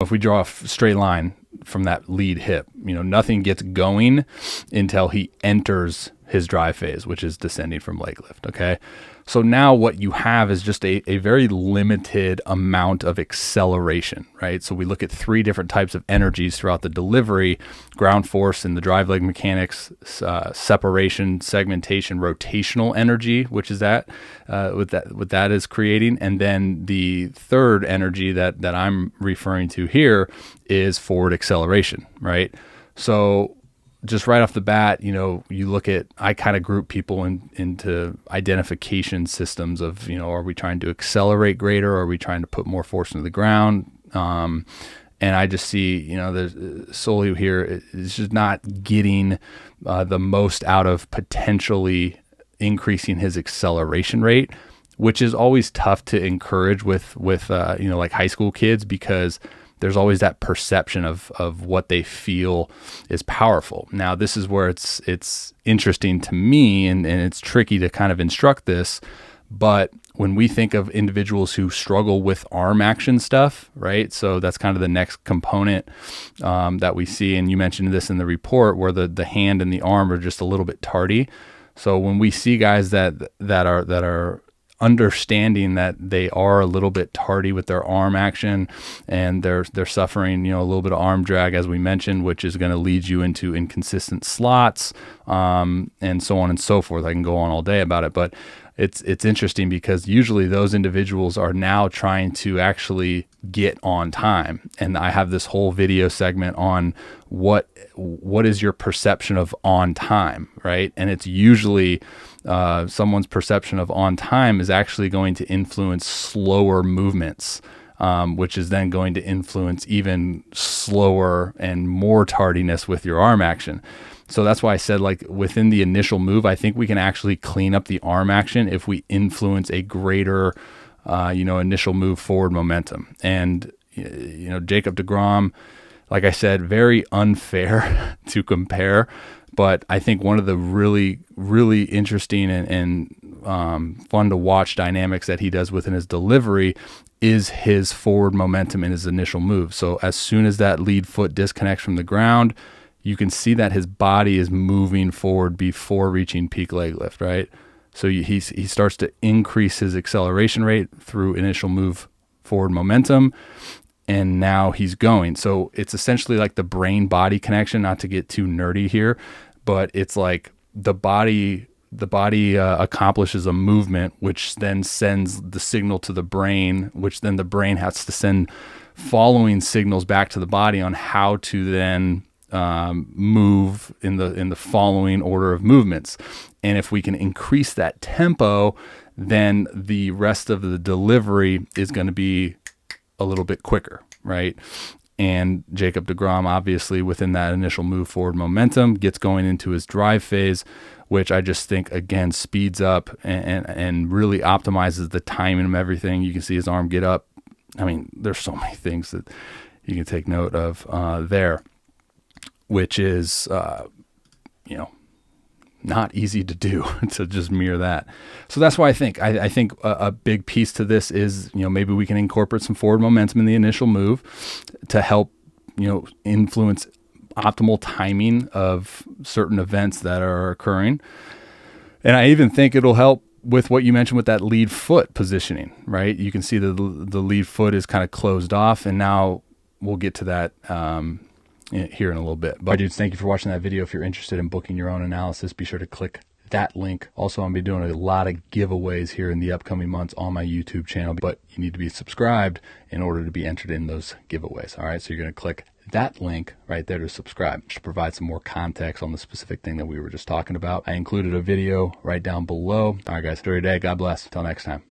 if we draw a straight line from that lead hip, nothing gets going until he enters his drive phase, which is descending from leg lift. Okay. So now what you have is just a very limited amount of acceleration, right? So we look at 3 different types of energies throughout the delivery: ground force in the drive leg mechanics, separation, segmentation, rotational energy, which is what that is creating. And then the third energy that I'm referring to here is forward acceleration, right? So just right off the bat, you look at, I kind of group people into identification systems of, are we trying to accelerate greater? Or are we trying to put more force into the ground? And I just see, there's solely here, it's just not getting the most out of potentially increasing his acceleration rate, which is always tough to encourage with like high school kids, because there's always that perception of what they feel is powerful. Now, this is where it's interesting to me, and it's tricky to kind of instruct this. But when we think of individuals who struggle with arm action stuff, right? So that's kind of the next component that we see. And you mentioned this in the report, where the hand and the arm are just a little bit tardy. So when we see guys that are understanding that they are a little bit tardy with their arm action, and they're suffering, a little bit of arm drag, as we mentioned, which is going to lead you into inconsistent slots, and so on and so forth. I can go on all day about it, but it's interesting because usually those individuals are now trying to actually get on time. And I have this whole video segment on what is your perception of on time, right? And it's usually someone's perception of on time is actually going to influence slower movements, which is then going to influence even slower and more tardiness with your arm action. So that's why I said, like, within the initial move, I think we can actually clean up the arm action if we influence a greater, initial move forward momentum. And, Jacob deGrom, like I said, very unfair to compare, but I think one of the really, really interesting and fun to watch dynamics that he does within his delivery is his forward momentum in his initial move. So as soon as that lead foot disconnects from the ground, you can see that his body is moving forward before reaching peak leg lift, right? So he starts to increase his acceleration rate through initial move forward momentum, and now he's going. So it's essentially like the brain-body connection, not to get too nerdy here, but it's like the body accomplishes a movement, which then sends the signal to the brain, which then the brain has to send following signals back to the body on how to then move in the following order of movements. And if we can increase that tempo, then the rest of the delivery is going to be a little bit quicker, right? And Jacob deGrom, obviously, within that initial move forward momentum, gets going into his drive phase, which I just think, again, speeds up and really optimizes the timing of everything. You can see his arm get up. I mean, there's so many things that you can take note of there, which is, not easy to do to just mirror that. So that's why I think a big piece to this is, maybe we can incorporate some forward momentum in the initial move to help, influence optimal timing of certain events that are occurring. And I even think it'll help with what you mentioned with that lead foot positioning, right? You can see the lead foot is kind of closed off, and now we'll get to that here in a little bit. But dudes, thank you for watching that video. If you're interested in booking your own analysis, be sure to click that link. Also, I'm going to be doing a lot of giveaways here in the upcoming months on my YouTube channel, but you need to be subscribed in order to be entered in those giveaways. All right, so you're going to click that link right there to subscribe, to provide some more context on the specific thing that we were just talking about. I included a video right down below. All right, guys, enjoy your day. God bless. Until next time.